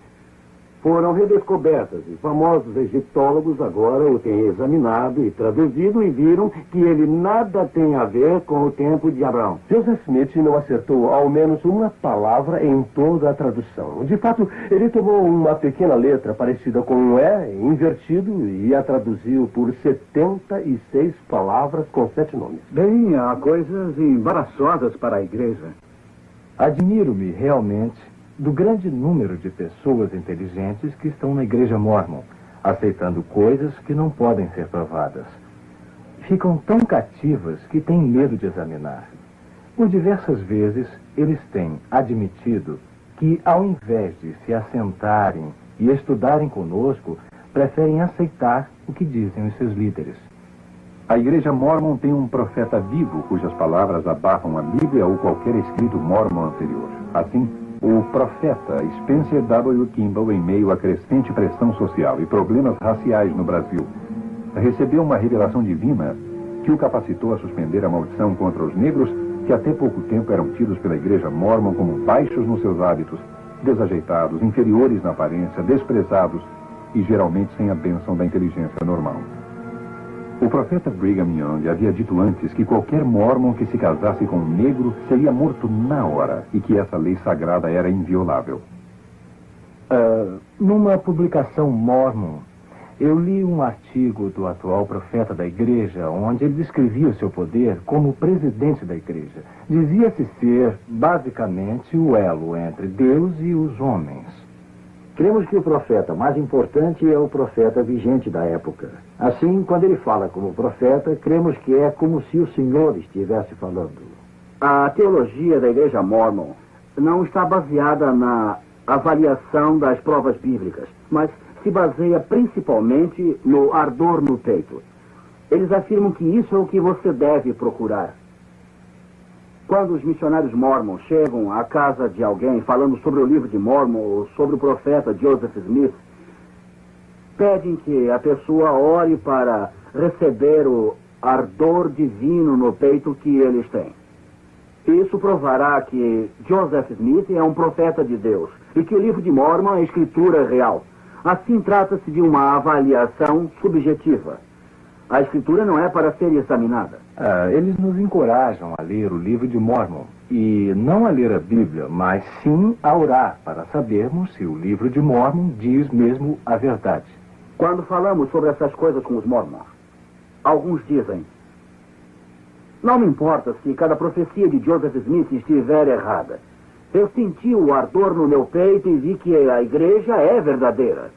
foram redescobertas e famosos egiptólogos agora o têm examinado e traduzido e viram que ele nada tem a ver com o tempo de Abraão. Joseph Smith não acertou ao menos uma palavra em toda a tradução. De fato, ele tomou uma pequena letra parecida com um E invertido e a traduziu por 76 palavras com 7 nomes. Bem, há coisas embaraçosas para a igreja. Admiro-me realmente do grande número de pessoas inteligentes que estão na igreja mormon, aceitando coisas que não podem ser provadas. Ficam tão cativas que têm medo de examinar. Por diversas vezes, eles têm admitido que, ao invés de se assentarem e estudarem conosco, preferem aceitar o que dizem os seus líderes. A igreja mormon tem um profeta vivo cujas palavras abafam a Bíblia ou qualquer escrito mormon anterior. Assim, o profeta Spencer W. Kimball, em meio à crescente pressão social e problemas raciais no Brasil, recebeu uma revelação divina que o capacitou a suspender a maldição contra os negros que até pouco tempo eram tidos pela igreja mormon como baixos nos seus hábitos, desajeitados, inferiores na aparência, desprezados e geralmente sem a bênção da inteligência normal. O profeta Brigham Young havia dito antes que qualquer mórmon que se casasse com um negro seria morto na hora e que essa lei sagrada era inviolável. Numa publicação mórmon, eu li um artigo do atual profeta da igreja, onde ele descrevia o seu poder como presidente da igreja. Dizia-se ser, basicamente, o elo entre Deus e os homens. Cremos que o profeta mais importante é o profeta vigente da época. Assim, quando ele fala como profeta, cremos que é como se o Senhor estivesse falando. A teologia da Igreja Mórmon não está baseada na avaliação das provas bíblicas, mas se baseia principalmente no ardor no peito. Eles afirmam que isso é o que você deve procurar. Quando os missionários Mormons chegam à casa de alguém falando sobre o livro de Mormon ou sobre o profeta Joseph Smith, pedem que a pessoa ore para receber o ardor divino no peito que eles têm. Isso provará que Joseph Smith é um profeta de Deus e que o livro de Mormon é escritura real. Assim, trata-se de uma avaliação subjetiva. A escritura não é para ser examinada. Eles nos encorajam a ler o livro de Mormon. E não a ler a Bíblia, mas sim a orar, para sabermos se o livro de Mormon diz mesmo a verdade. Quando falamos sobre essas coisas com os Mormons, alguns dizem: não me importa se cada profecia de Joseph Smith estiver errada. Eu senti o ardor no meu peito e vi que a igreja é verdadeira.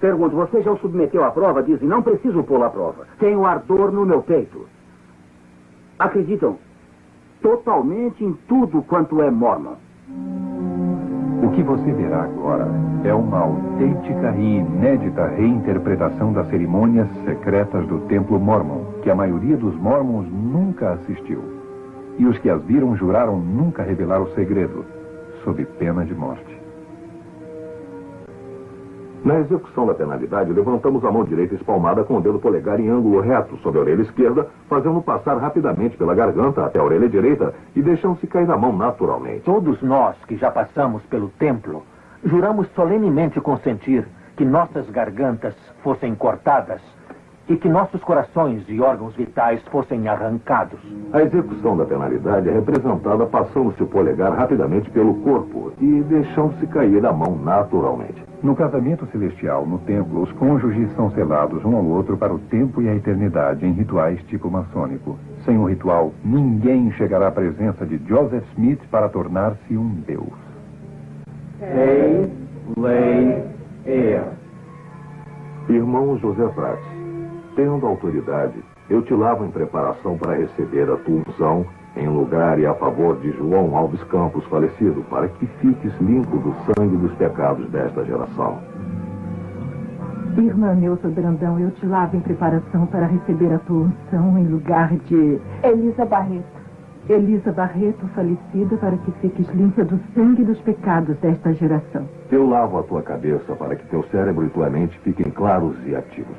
Pergunto, você já o submeteu à prova? Dizem, não preciso pô-lo à prova. Tenho ardor no meu peito. Acreditam totalmente em tudo quanto é Mormon. O que você verá agora é uma autêntica e inédita reinterpretação das cerimônias secretas do Templo Mormon, que a maioria dos Mormons nunca assistiu. E os que as viram juraram nunca revelar o segredo, sob pena de morte. Na execução da penalidade, levantamos a mão direita espalmada com o dedo polegar em ângulo reto sobre a orelha esquerda, fazendo passar rapidamente pela garganta até a orelha direita e deixando-se cair na mão naturalmente. Todos nós que já passamos pelo templo, juramos solenemente consentir que nossas gargantas fossem cortadas e que nossos corações e órgãos vitais fossem arrancados. A execução da penalidade é representada passando-se o polegar rapidamente pelo corpo e deixando-se cair a mão naturalmente. No casamento celestial, no templo, os cônjuges são selados um ao outro para o tempo e a eternidade em rituais tipo maçônico. Sem o ritual, ninguém chegará à presença de Joseph Smith para tornar-se um deus. Irmão José Prates, tendo autoridade, eu te lavo em preparação para receber a tua unção em lugar e a favor de João Alves Campos, falecido, para que fiques limpo do sangue dos pecados desta geração. Irmã Neuza Brandão, eu te lavo em preparação para receber a tua unção em lugar de... Elisa Barreto. Elisa Barreto, falecida, para que fiques limpa do sangue dos pecados desta geração. Eu lavo a tua cabeça para que teu cérebro e tua mente fiquem claros e ativos.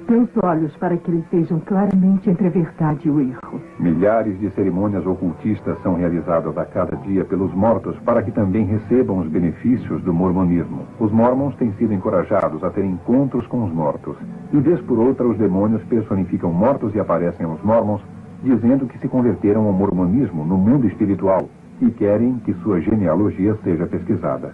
Teus olhos para que eles vejam claramente entre a verdade e o erro. Milhares de cerimônias ocultistas são realizadas a cada dia pelos mortos para que também recebam os benefícios do mormonismo. Os mormons têm sido encorajados a ter encontros com os mortos. E vez por outra os demônios personificam mortos e aparecem aos mormons, dizendo que se converteram ao mormonismo no mundo espiritual e querem que sua genealogia seja pesquisada.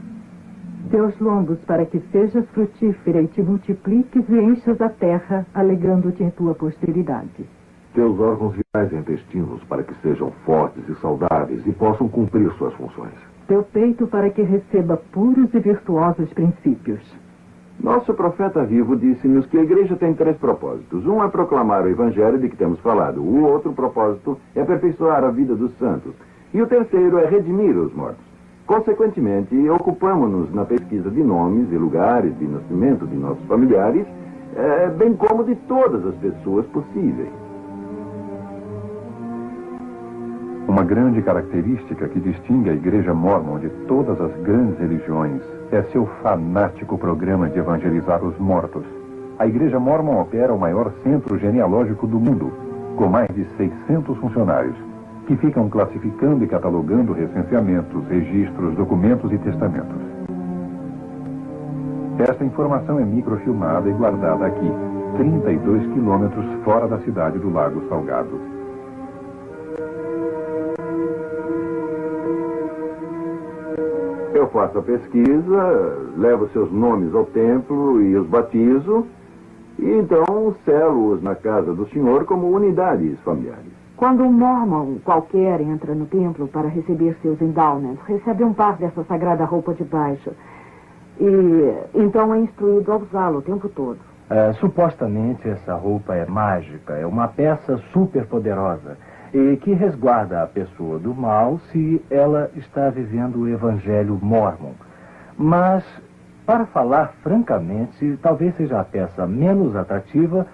Teus lombos para que sejas frutífera e te multipliques e enchas a terra, alegando-te em tua posteridade. Teus órgãos vitais e intestinos para que sejam fortes e saudáveis e possam cumprir suas funções. Teu peito para que receba puros e virtuosos princípios. Nosso profeta vivo disse-nos que a igreja tem 3 propósitos. Um é proclamar o evangelho de que temos falado. O outro propósito é aperfeiçoar a vida dos santos. E o terceiro é redimir os mortos. Consequentemente, ocupamos-nos na pesquisa de nomes e lugares de nascimento de nossos familiares, bem como de todas as pessoas possíveis. Uma grande característica que distingue a Igreja Mórmon de todas as grandes religiões é seu fanático programa de evangelizar os mortos. A Igreja Mórmon opera o maior centro genealógico do mundo, com mais de 600 funcionários, que ficam classificando e catalogando recenseamentos, registros, documentos e testamentos. Esta informação é microfilmada e guardada aqui, 32 quilômetros fora da cidade do Lago Salgado. Eu faço a pesquisa, levo seus nomes ao templo e os batizo, e então selo-os na casa do senhor como unidades familiares. Quando um mormon qualquer entra no templo para receber seus endowments, recebe um par dessa sagrada roupa de baixo. E então é instruído a usá-lo o tempo todo. Supostamente essa roupa é mágica, é uma peça super poderosa e que resguarda a pessoa do mal se ela está vivendo o evangelho mormon. Mas, para falar francamente, talvez seja a peça menos atrativa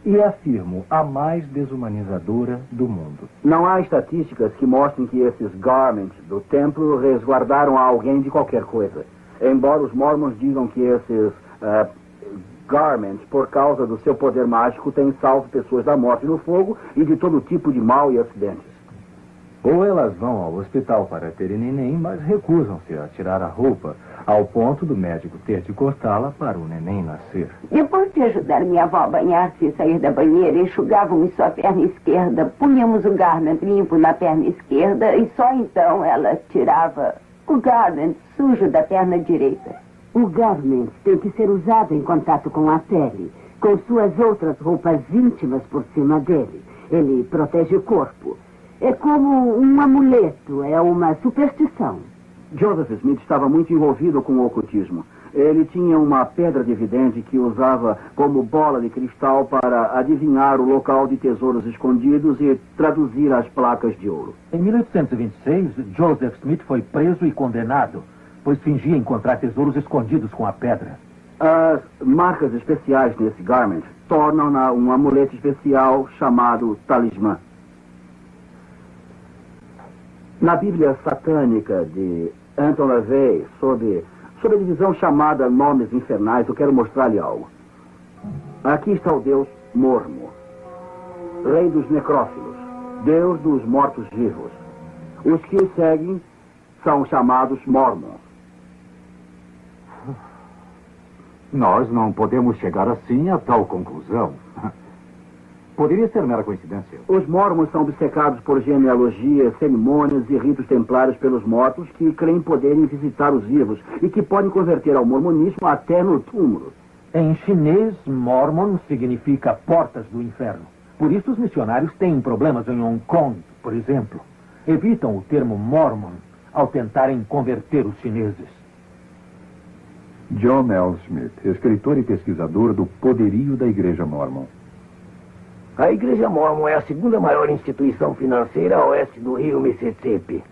e, afirmo, a mais desumanizadora do mundo. Não há estatísticas que mostrem que esses garments do templo resguardaram alguém de qualquer coisa. Embora os mormons digam que esses garments, por causa do seu poder mágico, têm salvo pessoas da morte no fogo e de todo tipo de mal e acidentes. Ou elas vão ao hospital para terem neném, mas recusam-se a tirar a roupa, ao ponto do médico ter de cortá-la para o neném nascer. Depois de ajudar minha avó a banhar-se e sair da banheira, enxugávamos sua perna esquerda, punhamos o garment limpo na perna esquerda e só então ela tirava o garment sujo da perna direita. O garment tem que ser usado em contato com a pele, com suas outras roupas íntimas por cima dele. Ele protege o corpo. É como um amuleto, é uma superstição. Joseph Smith estava muito envolvido com o ocultismo. Ele tinha uma pedra de vidente que usava como bola de cristal para adivinhar o local de tesouros escondidos e traduzir as placas de ouro. Em 1826, Joseph Smith foi preso e condenado, pois fingia encontrar tesouros escondidos com a pedra. As marcas especiais nesse garment tornam-na um amuleto especial chamado talismã. Na Bíblia satânica de Anton LaVey, sob a divisão chamada Nomes Infernais, eu quero mostrar-lhe algo. Aqui está o Deus Mormo, rei dos necrófilos, Deus dos mortos-vivos. Os que o seguem são chamados Mormons. Nós não podemos chegar assim a tal conclusão. Poderia ser mera coincidência. Os mormons são obcecados por genealogias, cerimônias e ritos templários pelos mortos que creem poderem visitar os vivos e que podem converter ao mormonismo até no túmulo. Em chinês, Mormon significa portas do inferno. Por isso os missionários têm problemas em Hong Kong, por exemplo. Evitam o termo Mormon ao tentarem converter os chineses. John L. Smith, escritor e pesquisador do poderio da Igreja Mormon. A Igreja Mormon é a segunda maior instituição financeira a oeste do rio Mississippi.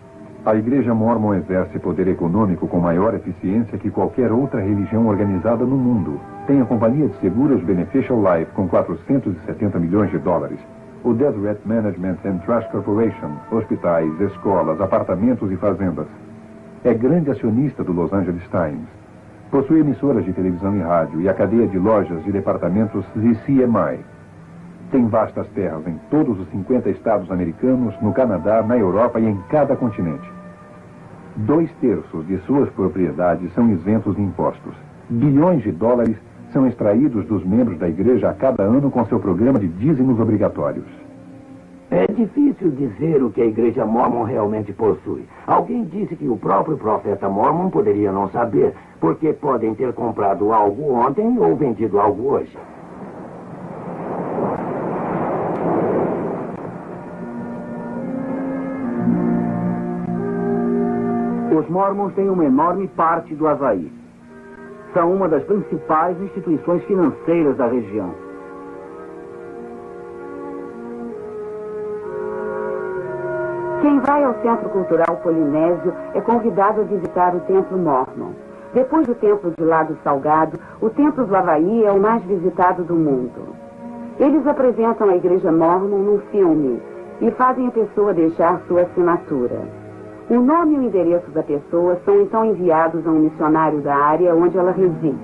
A Igreja Mormon exerce poder econômico com maior eficiência que qualquer outra religião organizada no mundo. Tem a companhia de seguros Beneficial Life com 470 milhões de dólares. O Deseret Management and Trust Corporation, hospitais, escolas, apartamentos e fazendas. É grande acionista do Los Angeles Times. Possui emissoras de televisão e rádio e a cadeia de lojas e departamentos ZCMI. Tem vastas terras em todos os 50 estados americanos, no Canadá, na Europa e em cada continente. 2/3 de suas propriedades são isentos de impostos. Bilhões de dólares são extraídos dos membros da igreja a cada ano com seu programa de dízimos obrigatórios. É difícil dizer o que a Igreja Mormon realmente possui. Alguém disse que o próprio profeta Mormon poderia não saber, porque podem ter comprado algo ontem ou vendido algo hoje. Os Mormons têm uma enorme parte do Havaí. São uma das principais instituições financeiras da região. Quem vai ao Centro Cultural Polinésio é convidado a visitar o Templo Mormon. Depois do Templo de Lago Salgado, o Templo do Havaí é o mais visitado do mundo. Eles apresentam a Igreja Mormon num filme e fazem a pessoa deixar sua assinatura. O nome e o endereço da pessoa são então enviados a um missionário da área onde ela reside.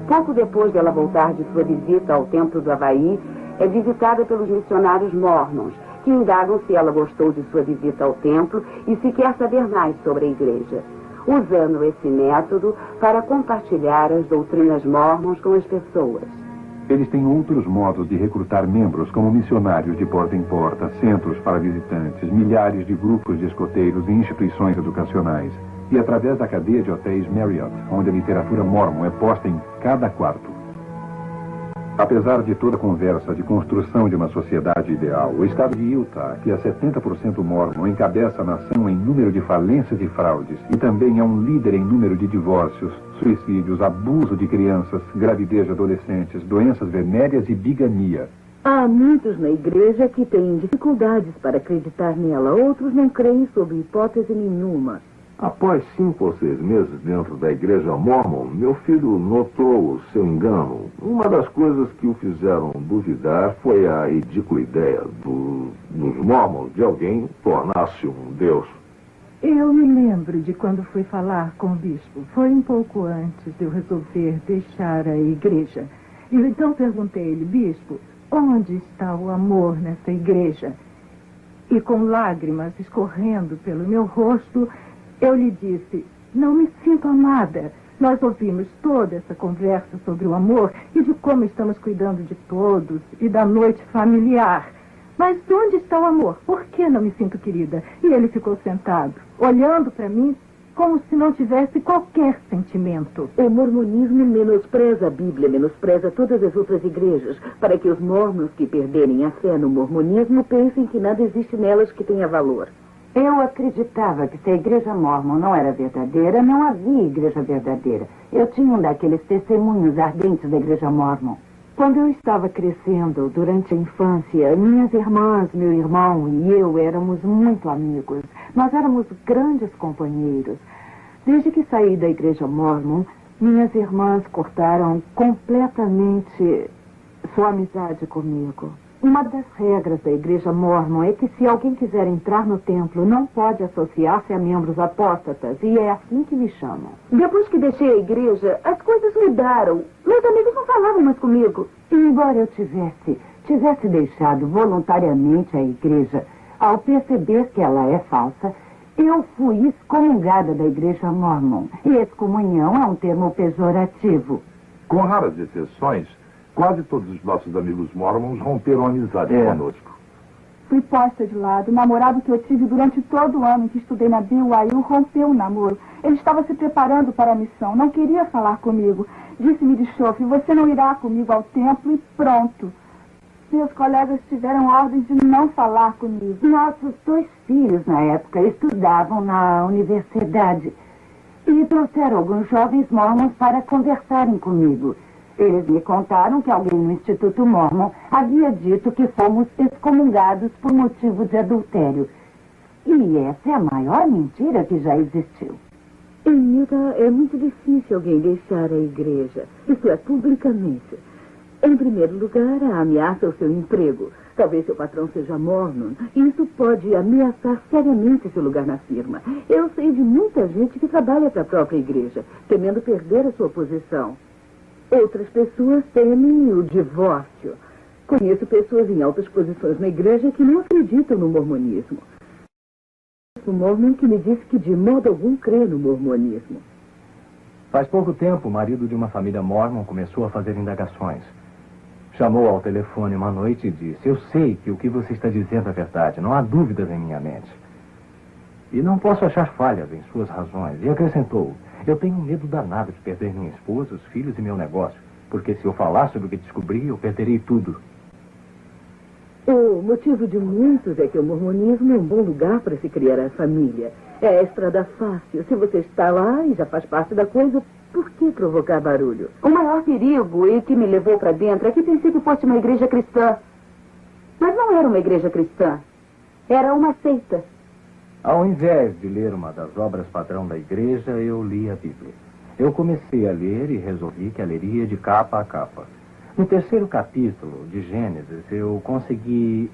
Pouco depois dela voltar de sua visita ao Templo do Havaí, é visitada pelos missionários mormons, que indagam se ela gostou de sua visita ao templo e se quer saber mais sobre a igreja, usando esse método para compartilhar as doutrinas mormons com as pessoas. Eles têm outros modos de recrutar membros, como missionários de porta em porta, centros para visitantes, milhares de grupos de escoteiros e instituições educacionais. E através da cadeia de hotéis Marriott, onde a literatura mormon é posta em cada quarto. Apesar de toda a conversa de construção de uma sociedade ideal, o estado de Utah, que é 70% mormon, encabeça a nação em número de falências e fraudes e também é um líder em número de divórcios, suicídios, abuso de crianças, gravidez de adolescentes, doenças venéreas e bigamia. Há muitos na igreja que têm dificuldades para acreditar nela. Outros não creem sob hipótese nenhuma. Após 5 ou 6 meses dentro da igreja Mormon, meu filho notou o seu engano. Uma das coisas que o fizeram duvidar foi a ridícula ideia dos Mormons de alguém tornar-se um Deus. Eu me lembro de quando fui falar com o bispo. Foi um pouco antes de eu resolver deixar a igreja. E então perguntei-lhe, bispo, onde está o amor nessa igreja? E com lágrimas escorrendo pelo meu rosto, eu lhe disse, não me sinto amada. Nós ouvimos toda essa conversa sobre o amor e de como estamos cuidando de todos e da noite familiar. Mas onde está o amor? Por que não me sinto querida? E ele ficou sentado, olhando para mim como se não tivesse qualquer sentimento. O mormonismo menospreza a Bíblia, menospreza todas as outras igrejas, para que os mormons que perderem a fé no mormonismo pensem que nada existe nelas que tenha valor. Eu acreditava que se a igreja mormon não era verdadeira, não havia igreja verdadeira. Eu tinha um daqueles testemunhos ardentes da igreja mormon. Quando eu estava crescendo, durante a infância, minhas irmãs, meu irmão e eu éramos muito amigos. Nós éramos grandes companheiros. Desde que saí da igreja mormon, minhas irmãs cortaram completamente sua amizade comigo. Uma das regras da igreja mormon é que se alguém quiser entrar no templo, não pode associar-se a membros apóstatas, e é assim que me chamam. Depois que deixei a igreja, as coisas mudaram. Meus amigos não falavam mais comigo. Embora eu tivesse deixado voluntariamente a igreja, ao perceber que ela é falsa, eu fui excomungada da igreja mormon. E excomunhão é um termo pejorativo. Com raras exceções, quase todos os nossos amigos mormons romperam amizade conosco. Fui posta de lado. O namorado que eu tive durante todo o ano em que estudei na BYU rompeu o namoro. Ele estava se preparando para a missão. Não queria falar comigo. Disse-me de chofre, você não irá comigo ao templo e pronto. Meus colegas tiveram ordem de não falar comigo. Nossos 2 filhos, na época, estudavam na universidade. E trouxeram alguns jovens mormons para conversarem comigo. Eles me contaram que alguém no Instituto Mormon havia dito que fomos excomungados por motivo de adultério. E essa é a maior mentira que já existiu. Em Utah é muito difícil alguém deixar a igreja. Isso é, publicamente. Em primeiro lugar, a ameaça ao seu emprego. Talvez seu patrão seja mormon. Isso pode ameaçar seriamente seu lugar na firma. Eu sei de muita gente que trabalha para a própria igreja, temendo perder a sua posição. Outras pessoas temem o divórcio. Conheço pessoas em altas posições na igreja que não acreditam no mormonismo. Um mormon que me disse que de modo algum crê no mormonismo. Faz pouco tempo, o marido de uma família mormon começou a fazer indagações. Chamou ao telefone uma noite e disse, eu sei que o que você está dizendo é verdade, não há dúvidas em minha mente. E não posso achar falhas em suas razões. E acrescentou, eu tenho um medo danado de perder minha esposa, os filhos e meu negócio, porque se eu falar sobre o que descobri, eu perderei tudo. O motivo de muitos é que o mormonismo é um bom lugar para se criar a família. É a estrada fácil. Se você está lá e já faz parte da coisa, por que provocar barulho? O maior perigo e que me levou para dentro é que pensei que fosse uma igreja cristã. Mas não era uma igreja cristã. Era uma seita. Ao invés de ler uma das obras padrão da igreja, eu li a Bíblia. Eu comecei a ler e resolvi que a leria de capa a capa. No 3º capítulo de Gênesis, eu consegui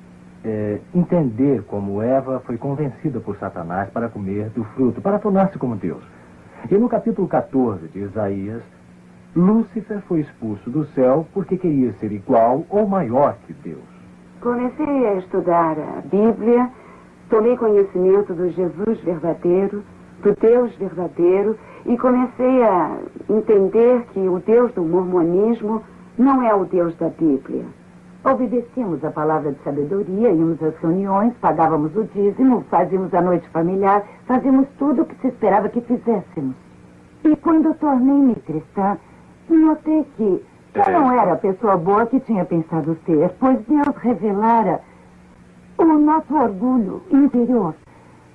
entender como Eva foi convencida por Satanás para comer do fruto, para tornar-se como Deus. E no capítulo 14 de Isaías, Lúcifer foi expulso do céu porque queria ser igual ou maior que Deus. Comecei a estudar a Bíblia, tomei conhecimento do Jesus verdadeiro, do Deus verdadeiro, e comecei a entender que o Deus do mormonismo Não é o Deus da Bíblia. Obedecíamos a palavra de sabedoria, íamos às reuniões, pagávamos o dízimo, fazíamos a noite familiar, fazíamos tudo o que se esperava que fizéssemos. E quando tornei-me cristã, notei que eu não era a pessoa boa que tinha pensado ser, pois Deus revelara o nosso orgulho interior,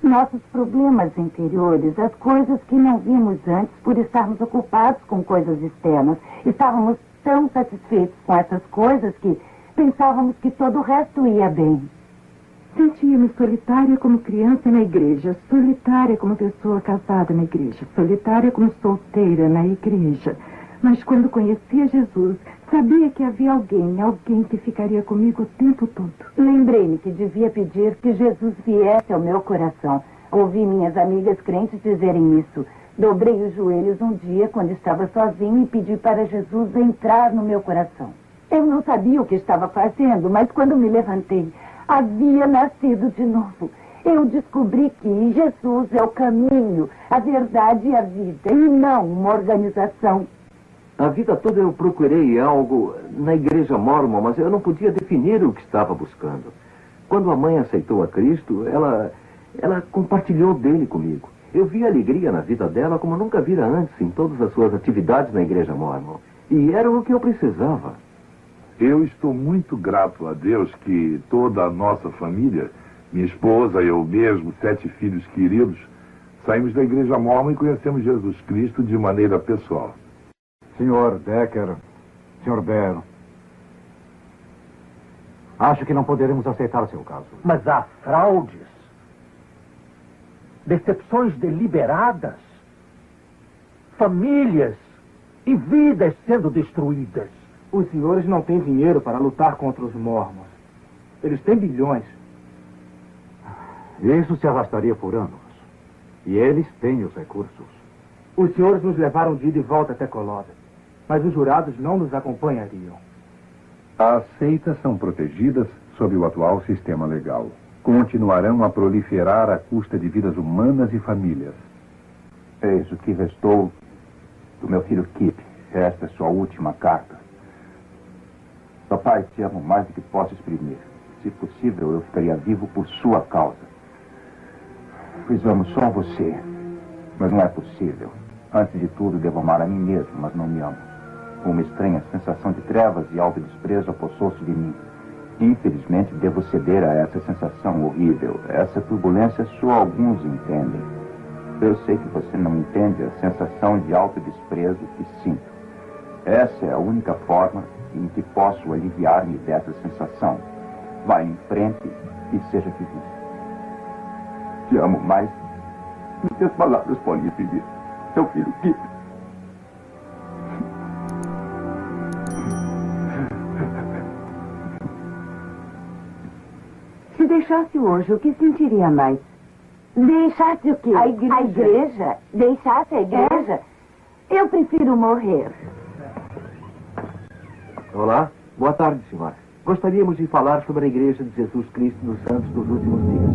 nossos problemas interiores, as coisas que não vimos antes por estarmos ocupados com coisas externas. Estávamos tão satisfeitos com essas coisas que pensávamos que todo o resto ia bem. Sentia-me solitária como criança na igreja, solitária como pessoa casada na igreja, solitária como solteira na igreja. Mas quando conhecia Jesus, sabia que havia alguém que ficaria comigo o tempo todo. Lembrei-me que devia pedir que Jesus viesse ao meu coração. Ouvi minhas amigas crentes dizerem isso. Dobrei os joelhos um dia quando estava sozinho e pedi para Jesus entrar no meu coração. Eu não sabia o que estava fazendo, mas quando me levantei, havia nascido de novo. Eu descobri que Jesus é o caminho, a verdade e a vida, e não uma organização. A vida toda eu procurei algo na igreja mórmon, mas eu não podia definir o que estava buscando. Quando a mãe aceitou a Cristo, ela compartilhou dele comigo. Eu vi alegria na vida dela como nunca vira antes em todas as suas atividades na igreja mórmon. E era o que eu precisava. Eu estou muito grato a Deus que toda a nossa família, minha esposa, eu mesmo, 7 filhos queridos, saímos da igreja mórmon e conhecemos Jesus Cristo de maneira pessoal. Senhor Decker, Sr. Bero, acho que não poderemos aceitar seu caso. Mas há fraudes, decepções deliberadas, famílias e vidas sendo destruídas. Os senhores não têm dinheiro para lutar contra os mormons. Eles têm bilhões. Isso se arrastaria por anos. E eles têm os recursos. Os senhores nos levaram de ida e volta até Colóvia, mas os jurados não nos acompanhariam. As seitas são protegidas sob o atual sistema legal. Continuarão a proliferar à custa de vidas humanas e famílias. Eis o que restou do meu filho Kip. Esta é sua última carta. Papai, te amo mais do que posso exprimir. Se possível, eu ficaria vivo por sua causa. Pois amo só você. Mas não é possível. Antes de tudo, devo amar a mim mesmo, mas não me amo. Uma estranha sensação de trevas e autodesprezo apossou-se de mim. Infelizmente, devo ceder a essa sensação horrível. Essa turbulência só alguns entendem. Eu sei que você não entende a sensação de autodesprezo que sinto. Essa é a única forma em que posso aliviar-me dessa sensação. Vá em frente e seja feliz. Te amo mais do que as palavras podem exprimir. Seu filho Kip. Se deixasse hoje, o que sentiria mais? Deixasse o quê? A igreja. A igreja? Deixasse a igreja? Eu prefiro morrer. Olá, boa tarde, senhora. Gostaríamos de falar sobre a Igreja de Jesus Cristo dos Santos dos Últimos Dias.